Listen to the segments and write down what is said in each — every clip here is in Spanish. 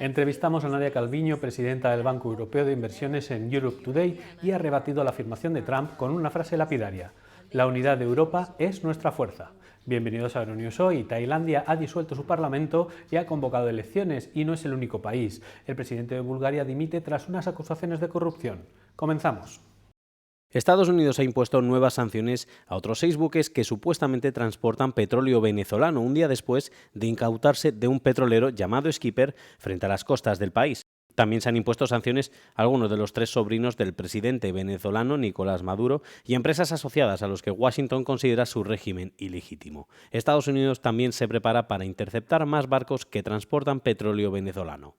Entrevistamos a Nadia Calviño, presidenta del Banco Europeo de Inversiones en Europe Today, y ha rebatido la afirmación de Trump con una frase lapidaria: la unidad de Europa es nuestra fuerza. Bienvenidos a Euronews Hoy. Tailandia ha disuelto su parlamento y ha convocado elecciones, y no es el único país. El presidente de Bulgaria dimite tras unas acusaciones de corrupción. Comenzamos. Estados Unidos ha impuesto nuevas sanciones a otros 6 buques que supuestamente transportan petróleo venezolano, un día después de incautarse de un petrolero llamado Skipper frente a las costas del país. También se han impuesto sanciones a algunos de los 3 sobrinos del presidente venezolano Nicolás Maduro y empresas asociadas a los que Washington considera su régimen ilegítimo. Estados Unidos también se prepara para interceptar más barcos que transportan petróleo venezolano.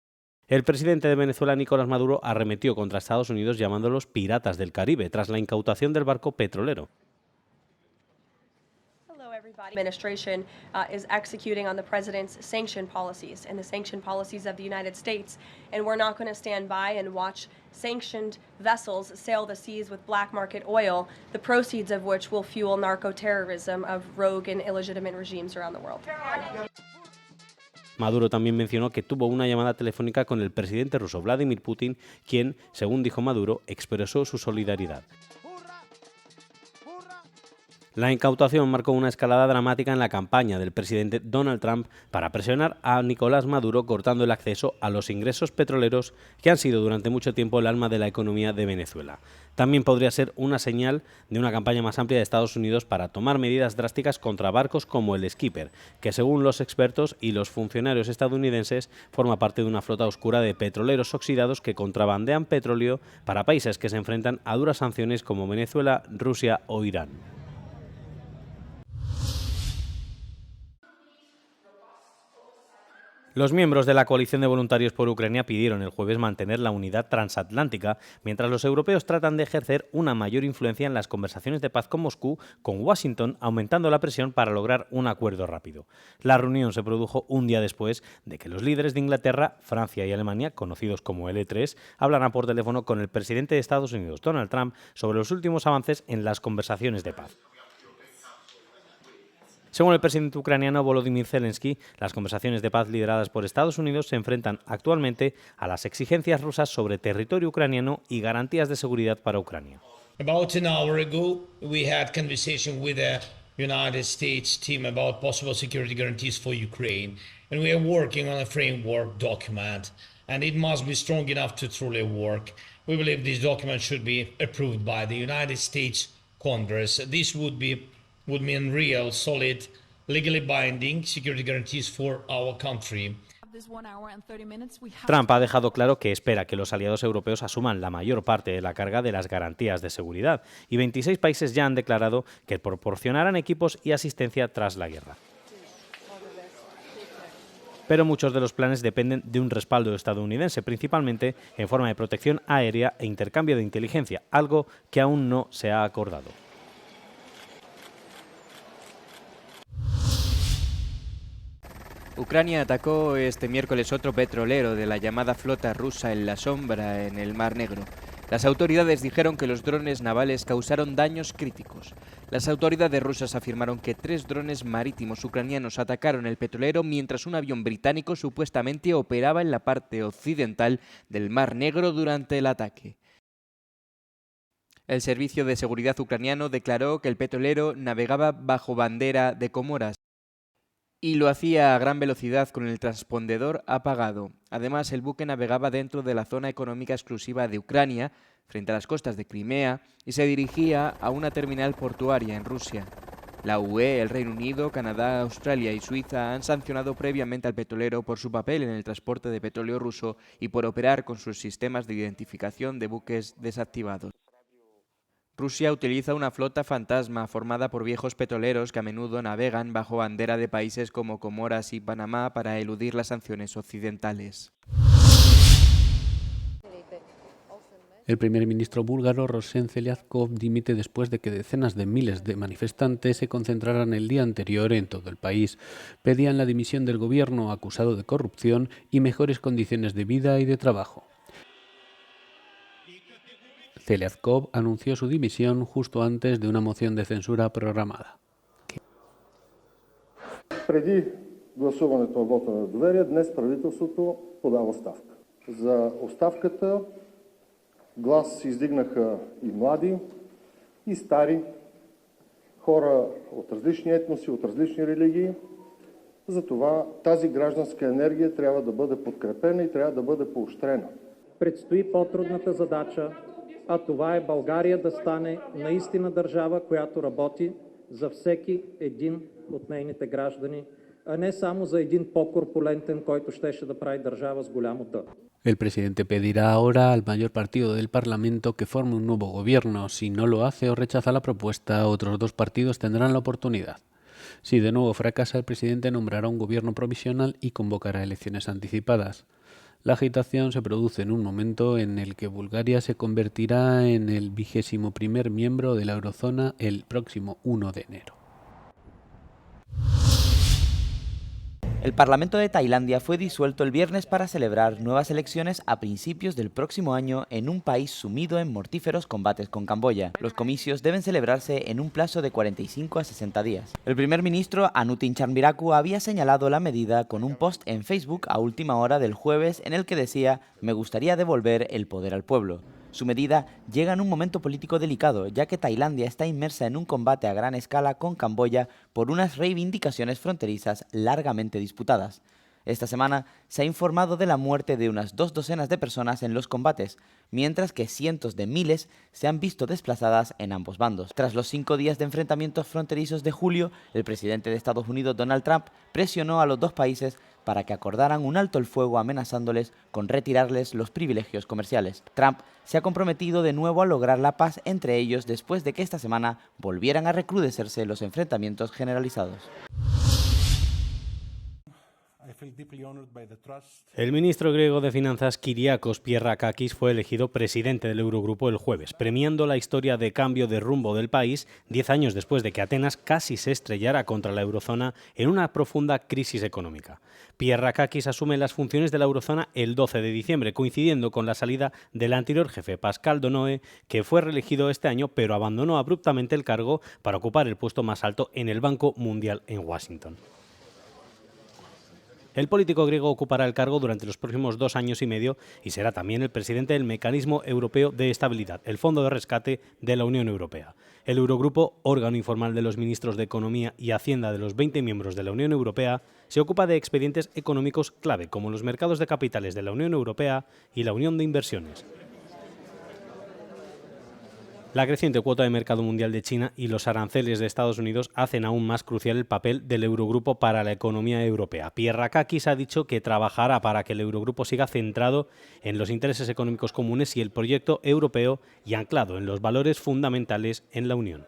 El presidente de Venezuela, Nicolás Maduro, arremetió contra Estados Unidos llamándolos piratas del Caribe tras la incautación del barco petrolero. Administration is executing on the president's sanction policies and the sanction policies of the United States, and we're not going to stand by and watch sanctioned vessels sail the seas with black market oil, the proceeds of which will fuel narco-terrorism of rogue and illegitimate regimes around the world. Maduro también mencionó que tuvo una llamada telefónica con el presidente ruso Vladimir Putin, quien, según dijo Maduro, expresó su solidaridad. La incautación marcó una escalada dramática en la campaña del presidente Donald Trump para presionar a Nicolás Maduro, cortando el acceso a los ingresos petroleros que han sido durante mucho tiempo el alma de la economía de Venezuela. También podría ser una señal de una campaña más amplia de Estados Unidos para tomar medidas drásticas contra barcos como el Skipper, que según los expertos y los funcionarios estadounidenses forma parte de una flota oscura de petroleros oxidados que contrabandean petróleo para países que se enfrentan a duras sanciones como Venezuela, Rusia o Irán. Los miembros de la coalición de voluntarios por Ucrania pidieron el jueves mantener la unidad transatlántica, mientras los europeos tratan de ejercer una mayor influencia en las conversaciones de paz con Moscú, con Washington aumentando la presión para lograr un acuerdo rápido. La reunión se produjo un día después de que los líderes de Inglaterra, Francia y Alemania, conocidos como L3, hablaran por teléfono con el presidente de Estados Unidos, Donald Trump, sobre los últimos avances en las conversaciones de paz. Según el presidente ucraniano Volodymyr Zelensky, las conversaciones de paz lideradas por Estados Unidos se enfrentan actualmente a las exigencias rusas sobre territorio ucraniano y garantías de seguridad para Ucrania. About an hour ago, we had conversation with the United States team about possible security guarantees for Ukraine, and we are working on a framework document, and it must be strong enough to truly work. We believe this document should be approved by the United States Congress. This would mean real, solid, legally binding security guarantees for our country. Trump ha dejado claro que espera que los aliados europeos asuman la mayor parte de la carga de las garantías de seguridad, y 26 países ya han declarado que proporcionarán equipos y asistencia tras la guerra. Pero muchos de los planes dependen de un respaldo estadounidense, principalmente en forma de protección aérea e intercambio de inteligencia, algo que aún no se ha acordado. Ucrania atacó este miércoles otro petrolero de la llamada flota rusa en la sombra en el Mar Negro. Las autoridades dijeron que los drones navales causaron daños críticos. Las autoridades rusas afirmaron que 3 drones marítimos ucranianos atacaron el petrolero mientras un avión británico supuestamente operaba en la parte occidental del Mar Negro durante el ataque. El Servicio de Seguridad ucraniano declaró que el petrolero navegaba bajo bandera de Comoras y lo hacía a gran velocidad con el transpondedor apagado. Además, el buque navegaba dentro de la zona económica exclusiva de Ucrania, frente a las costas de Crimea, y se dirigía a una terminal portuaria en Rusia. La UE, el Reino Unido, Canadá, Australia y Suiza han sancionado previamente al petrolero por su papel en el transporte de petróleo ruso y por operar con sus sistemas de identificación de buques desactivados. Rusia utiliza una flota fantasma formada por viejos petroleros que a menudo navegan bajo bandera de países como Comoras y Panamá para eludir las sanciones occidentales. El primer ministro búlgaro Rosen Zelazkov dimite después de que decenas de miles de manifestantes se concentraran el día anterior en todo el país. Pedían la dimisión del gobierno acusado de corrupción y mejores condiciones de vida y de trabajo. Zelazkov anunció su dimisión justo antes de una moción de censura programada. гласуването на вота на доверие, днес правителството подава оставка. За оставката глас издигнаха и млади, и стари, хора от различни етноси, от различни религии. Затова тази гражданска енергия трябва да бъде подкрепена и трябва да бъде поощрена. Предстои по-трудната задача, а това е България да стане наистина държава, която работи за всеки един от нейните граждани, а не само за един по-корпулентен, който щеше да прави държава с голямо Д. El presidente pedirá ahora al mayor partido del Parlamento que forme un nuevo gobierno. Si no lo hace o rechaza la propuesta, otros dos partidos tendrán la oportunidad. Si de nuevo fracasa, el presidente nombrará un gobierno provisional y convocará elecciones anticipadas. La agitación se produce en un momento en el que Bulgaria se convertirá en el 21º miembro de la eurozona el próximo 1 de enero. El Parlamento de Tailandia fue disuelto el viernes para celebrar nuevas elecciones a principios del próximo año en un país sumido en mortíferos combates con Camboya. Los comicios deben celebrarse en un plazo de 45 a 60 días. El primer ministro Anutin Charnvirakul había señalado la medida con un post en Facebook a última hora del jueves en el que decía: "Me gustaría devolver el poder al pueblo". Su medida llega en un momento político delicado, ya que Tailandia está inmersa en un combate a gran escala con Camboya por unas reivindicaciones fronterizas largamente disputadas. Esta semana se ha informado de la muerte de unas 2 docenas de personas en los combates, mientras que cientos de miles se han visto desplazadas en ambos bandos. Tras los 5 días de enfrentamientos fronterizos de julio, el presidente de Estados Unidos, Donald Trump, presionó a los dos países para que acordaran un alto el fuego, amenazándoles con retirarles los privilegios comerciales. Trump se ha comprometido de nuevo a lograr la paz entre ellos después de que esta semana volvieran a recrudecerse los enfrentamientos generalizados. El ministro griego de Finanzas Kyriakos Pierrakakis fue elegido presidente del Eurogrupo el jueves, premiando la historia de cambio de rumbo del país 10 años después de que Atenas casi se estrellara contra la eurozona en una profunda crisis económica. Pierrakakis asume las funciones de la eurozona el 12 de diciembre, coincidiendo con la salida del anterior jefe, Pascal Donohoe, que fue reelegido este año, pero abandonó abruptamente el cargo para ocupar el puesto más alto en el Banco Mundial en Washington. El político griego ocupará el cargo durante los próximos 2 años y medio y será también el presidente del Mecanismo Europeo de Estabilidad, el fondo de rescate de la Unión Europea. El Eurogrupo, órgano informal de los ministros de Economía y Hacienda de los 20 miembros de la Unión Europea, se ocupa de expedientes económicos clave como los mercados de capitales de la Unión Europea y la Unión de Inversiones. La creciente cuota de mercado mundial de China y los aranceles de Estados Unidos hacen aún más crucial el papel del Eurogrupo para la economía europea. Pierrakakis ha dicho que trabajará para que el Eurogrupo siga centrado en los intereses económicos comunes y el proyecto europeo y anclado en los valores fundamentales en la Unión.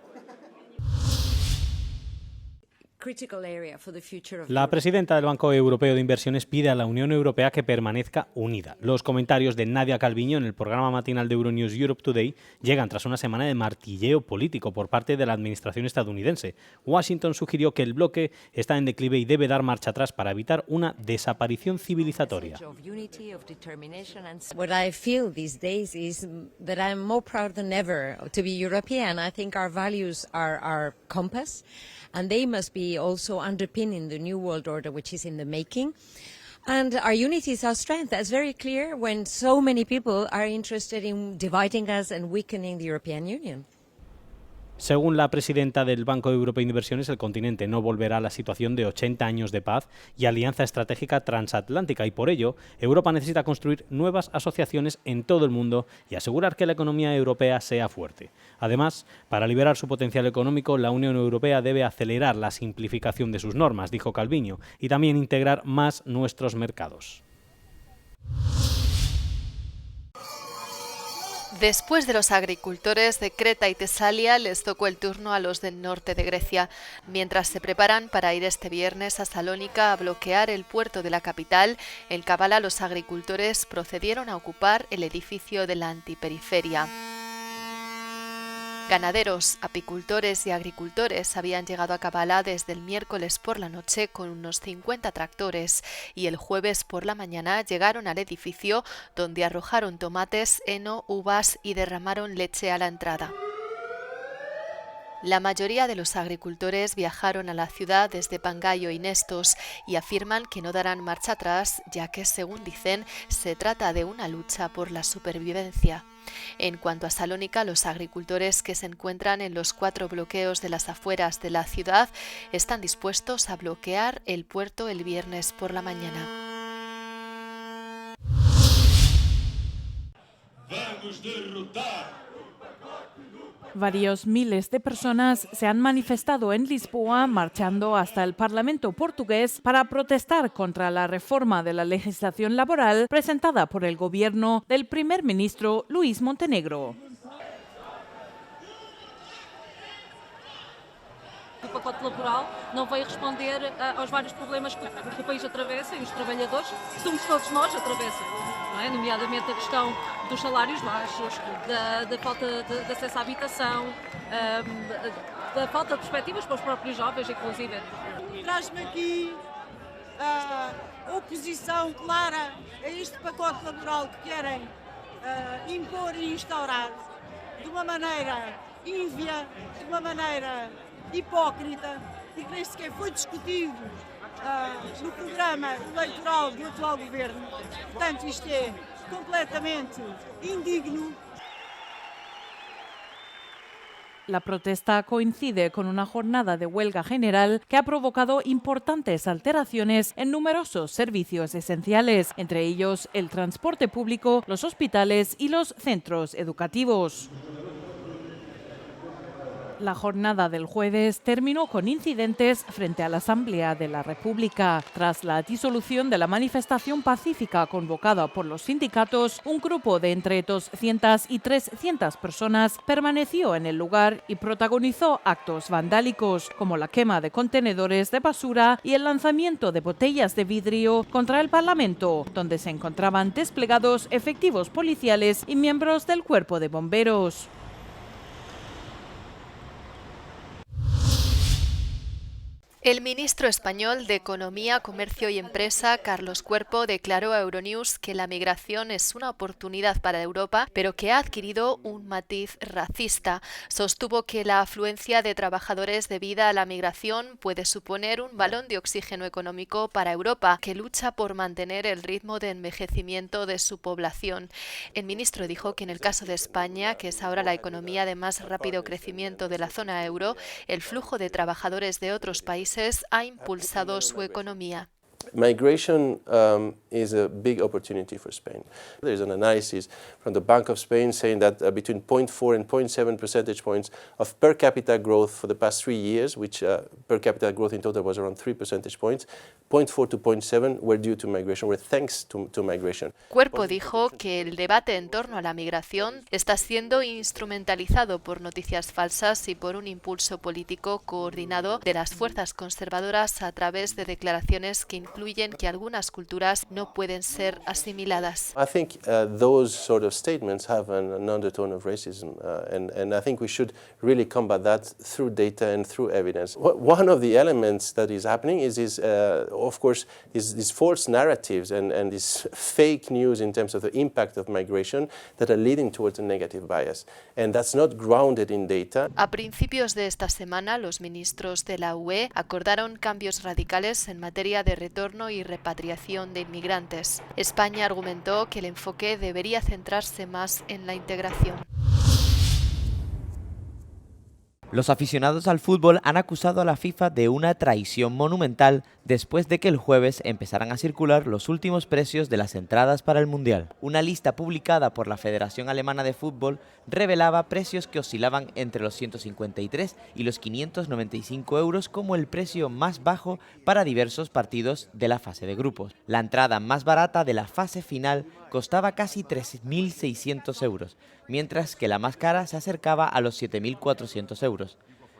La presidenta del Banco Europeo de Inversiones pide a la Unión Europea que permanezca unida. Los comentarios de Nadia Calviño en el programa matinal de Euronews Europe Today llegan tras una semana de martilleo político por parte de la administración estadounidense. Washington sugirió que el bloque está en declive y debe dar marcha atrás para evitar una desaparición civilizatoria. What I feel these days is that I'm more proud than ever to be European. I think our values are our compass, and they must be also underpinning the new world order which is in the making. And our unity is our strength. That's very clear when so many people are interested in dividing us and weakening the European Union. Según la presidenta del Banco Europeo de Inversiones, el continente no volverá a la situación de 80 años de paz y alianza estratégica transatlántica y por ello Europa necesita construir nuevas asociaciones en todo el mundo y asegurar que la economía europea sea fuerte. Además, para liberar su potencial económico, la Unión Europea debe acelerar la simplificación de sus normas, dijo Calviño, y también integrar más nuestros mercados. Después de los agricultores de Creta y Tesalia, les tocó el turno a los del norte de Grecia, mientras se preparan para ir este viernes a Salónica a bloquear el puerto de la capital. En Kavala, los agricultores procedieron a ocupar el edificio de la antiperiferia. Ganaderos, apicultores y agricultores habían llegado a Kavala desde el miércoles por la noche con unos 50 tractores y el jueves por la mañana llegaron al edificio donde arrojaron tomates, heno, uvas y derramaron leche a la entrada. La mayoría de los agricultores viajaron a la ciudad desde Pangayo y Nestos y afirman que no darán marcha atrás, ya que, según dicen, se trata de una lucha por la supervivencia. En cuanto a Salónica, los agricultores que se encuentran en los 4 bloqueos de las afueras de la ciudad están dispuestos a bloquear el puerto el viernes por la mañana. Vamos derrotar. Varios miles de personas se han manifestado en Lisboa, marchando hasta el Parlamento portugués para protestar contra la reforma de la legislación laboral presentada por el gobierno del primer ministro Luís Montenegro. O pacote laboral não veio responder aos vários problemas que o país atravessa e os trabalhadores, somos todos nós atravessam, não é? Nomeadamente a questão dos salários baixos, da falta de acesso à habitação, da falta de perspectivas para os próprios jovens, inclusive. Traz-me aqui a oposição clara a este pacote laboral que querem impor e instaurar de uma maneira ínvia, de uma maneira hipócrita, porque nem sequer foi discutido no programa eleitoral do atual governo. Portanto, isto é completamente indigno. La protesta coincide con una jornada de huelga general que ha provocado importantes alteraciones en numerosos servicios esenciales, entre ellos el transporte público, los hospitales y los centros educativos. La jornada del jueves terminó con incidentes frente a la Asamblea de la República. Tras la disolución de la manifestación pacífica convocada por los sindicatos, un grupo de entre 200 y 300 personas permaneció en el lugar y protagonizó actos vandálicos, como la quema de contenedores de basura y el lanzamiento de botellas de vidrio contra el Parlamento, donde se encontraban desplegados efectivos policiales y miembros del cuerpo de bomberos. El ministro español de Economía, Comercio y Empresa, Carlos Cuerpo, declaró a Euronews que la migración es una oportunidad para Europa, pero que ha adquirido un matiz racista. Sostuvo que la afluencia de trabajadores debida a la migración puede suponer un balón de oxígeno económico para Europa, que lucha por mantener el ritmo de envejecimiento de su población. El ministro dijo que en el caso de España, que es ahora la economía de más rápido crecimiento de la zona euro, el flujo de trabajadores de otros países ha impulsado su economía. Migration is a big opportunity for Spain. There's an analysis from the Bank of Spain saying that between 0.4 and 0.7 percentage points of per capita growth for the past 3 years, which per capita growth in total was around 3 percentage points, 0.4 to 0.7 were due to migration, were thanks to migration. Cuerpo dijo que el debate en torno a la migración está siendo instrumentalizado por noticias falsas y por un impulso político coordinado de las fuerzas conservadoras a través de declaraciones que incluyen que algunas culturas no pueden ser asimiladas. I think those sort of statements have an undertone of racism, and I think we should really combat that through data and through evidence. One of the elements that is happening is of course, these false narratives and this fake news in terms of the impact of migration that are leading towards a negative bias, and that's not grounded in data. A principios de esta semana, los ministros de la UE acordaron cambios radicales en materia de retorno y repatriación de inmigrantes. España argumentó que el enfoque debería centrarse más en la integración. Los aficionados al fútbol han acusado a la FIFA de una traición monumental después de que el jueves empezaran a circular los últimos precios de las entradas para el Mundial. Una lista publicada por la Federación Alemana de Fútbol revelaba precios que oscilaban entre los 153 y los 595 euros como el precio más bajo para diversos partidos de la fase de grupos. La entrada más barata de la fase final costaba casi 3.600 euros, mientras que la más cara se acercaba a los 7.400 euros.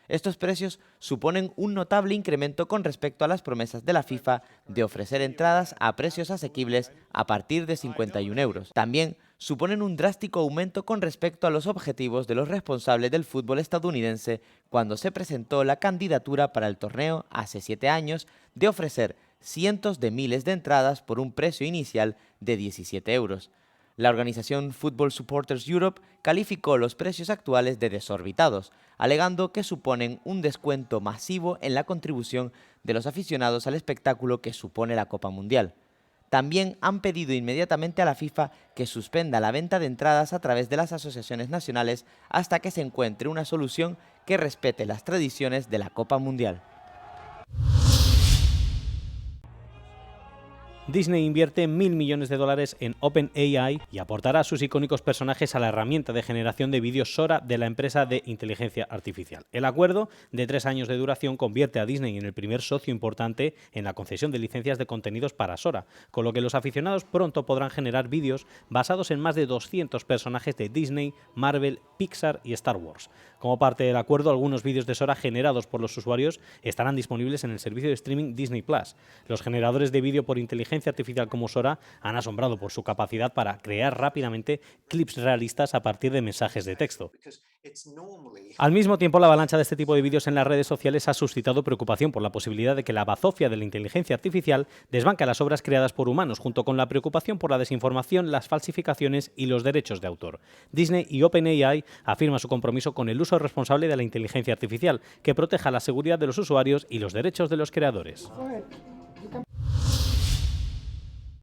Estos precios suponen un notable incremento con respecto a las promesas de la FIFA de ofrecer entradas a precios asequibles a partir de 51 euros. También suponen un drástico aumento con respecto a los objetivos de los responsables del fútbol estadounidense cuando se presentó la candidatura para el torneo hace 7 años de ofrecer cientos de miles de entradas por un precio inicial de 17 euros. La organización Football Supporters Europe calificó los precios actuales de desorbitados, alegando que suponen un descuento masivo en la contribución de los aficionados al espectáculo que supone la Copa Mundial. También han pedido inmediatamente a la FIFA que suspenda la venta de entradas a través de las asociaciones nacionales hasta que se encuentre una solución que respete las tradiciones de la Copa Mundial. Disney invierte $1.000 millones en OpenAI y aportará sus icónicos personajes a la herramienta de generación de vídeos Sora de la empresa de inteligencia artificial. El acuerdo, de 3 años de duración, convierte a Disney en el primer socio importante en la concesión de licencias de contenidos para Sora, con lo que los aficionados pronto podrán generar vídeos basados en más de 200 personajes de Disney, Marvel, Pixar y Star Wars. Como parte del acuerdo, algunos vídeos de Sora generados por los usuarios estarán disponibles en el servicio de streaming Disney+. Los generadores de vídeo por inteligencia artificial como Sora han asombrado por su capacidad para crear rápidamente clips realistas a partir de mensajes de texto. Al mismo tiempo, la avalancha de este tipo de vídeos en las redes sociales ha suscitado preocupación por la posibilidad de que la bazofia de la inteligencia artificial desbanque las obras creadas por humanos, junto con la preocupación por la desinformación, las falsificaciones y los derechos de autor. Disney y OpenAI afirman su compromiso con el uso responsable de la inteligencia artificial, que proteja la seguridad de los usuarios y los derechos de los creadores.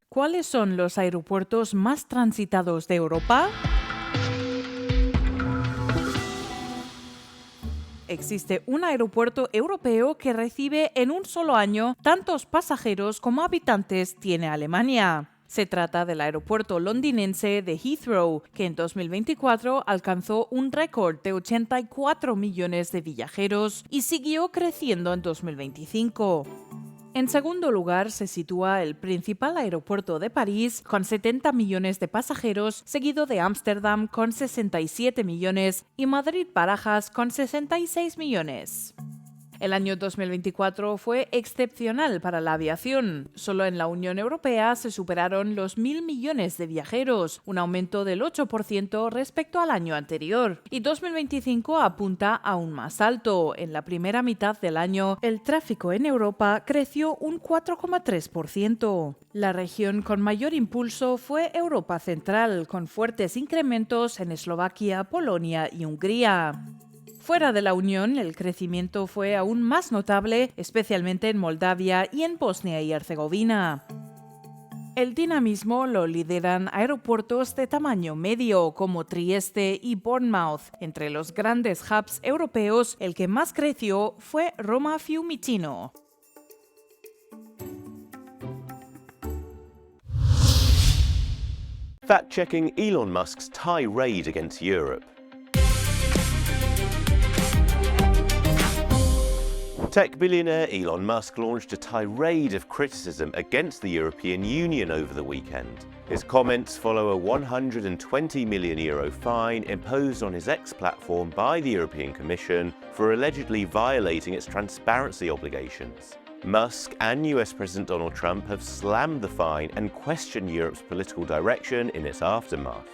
¿Cuáles son los aeropuertos más transitados de Europa? Existe un aeropuerto europeo que recibe en un solo año tantos pasajeros como habitantes tiene Alemania. Se trata del aeropuerto londinense de Heathrow, que en 2024 alcanzó un récord de 84 millones de viajeros y siguió creciendo en 2025. En segundo lugar se sitúa el principal aeropuerto de París, con 70 millones de pasajeros, seguido de Ámsterdam con 67 millones y Madrid-Barajas con 66 millones. El año 2024 fue excepcional para la aviación. Solo en la Unión Europea se superaron los 1.000 millones de viajeros, un aumento del 8% respecto al año anterior. Y 2025 apunta aún más alto. En la primera mitad del año, el tráfico en Europa creció un 4,3%. La región con mayor impulso fue Europa Central, con fuertes incrementos en Eslovaquia, Polonia y Hungría. Fuera de la Unión, el crecimiento fue aún más notable, especialmente en Moldavia y en Bosnia y Herzegovina. El dinamismo lo lideran aeropuertos de tamaño medio, como Trieste y Bournemouth. Entre los grandes hubs europeos, el que más creció fue Roma Fiumicino. Fact-checking Elon Musk's tirade against Europe. Tech billionaire Elon Musk launched a tirade of criticism against the European Union over the weekend. His comments follow a €120 million fine imposed on his X platform by the European Commission for allegedly violating its transparency obligations. Musk and US President Donald Trump have slammed the fine and questioned Europe's political direction in its aftermath.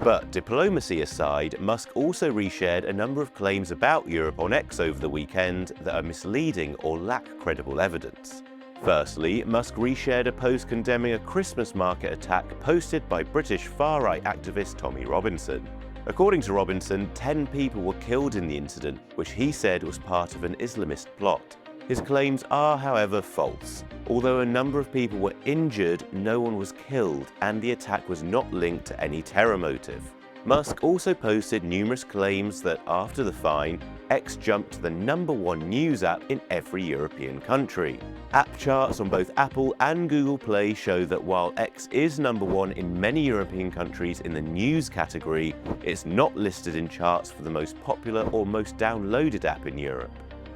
But diplomacy aside, Musk also reshared a number of claims about Europe on X over the weekend that are misleading or lack credible evidence. Firstly, Musk reshared a post condemning a Christmas market attack posted by British far-right activist Tommy Robinson. According to Robinson, 10 people were killed in the incident, which he said was part of an Islamist plot. His claims are, however, false. Although a number of people were injured, no one was killed, and the attack was not linked to any terror motive. Musk also posted numerous claims that after the fine, X jumped to the #1 news app in every European country. App charts on both Apple and Google Play show that while X is #1 in many European countries in the news category, it's not listed in charts for the most popular or most downloaded app in Europe.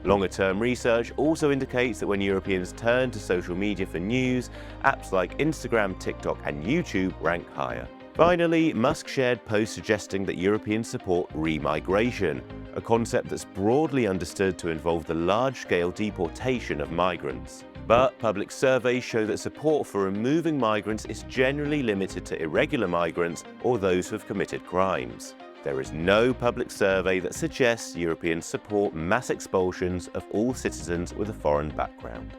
Longer-term research also indicates that when Europeans turn to social media for news, apps like Instagram, TikTok and YouTube rank higher. Finally, Musk shared posts suggesting that Europeans support remigration, a concept that's broadly understood to involve the large-scale deportation of migrants. But public surveys show that support for removing migrants is generally limited to irregular migrants or those who have committed crimes. There is no public survey that suggests Europeans support mass expulsions of all citizens with a foreign background.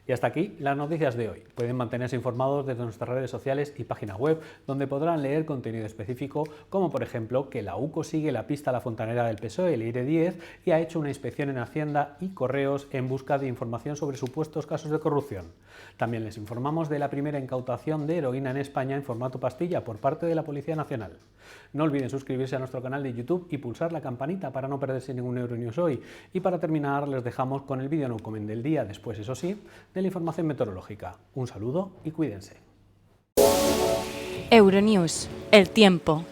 Y hasta aquí las noticias de hoy. Pueden mantenerse informados desde nuestras redes sociales y página web, donde podrán leer contenido específico, como por ejemplo que la UCO sigue la pista a la fontanera del PSOE, Leire Díez, y ha hecho una inspección en Hacienda y Correos en busca de información sobre supuestos casos de corrupción. También les informamos de la primera incautación de heroína en España en formato pastilla por parte de la Policía Nacional. No olviden suscribirse a nuestro canal de YouTube y pulsar la campanita para no perderse ningún Euronews hoy. Y para terminar, les dejamos con el vídeo no comen del día, después, eso sí, de la información meteorológica. Un saludo y cuídense. Euronews, el tiempo.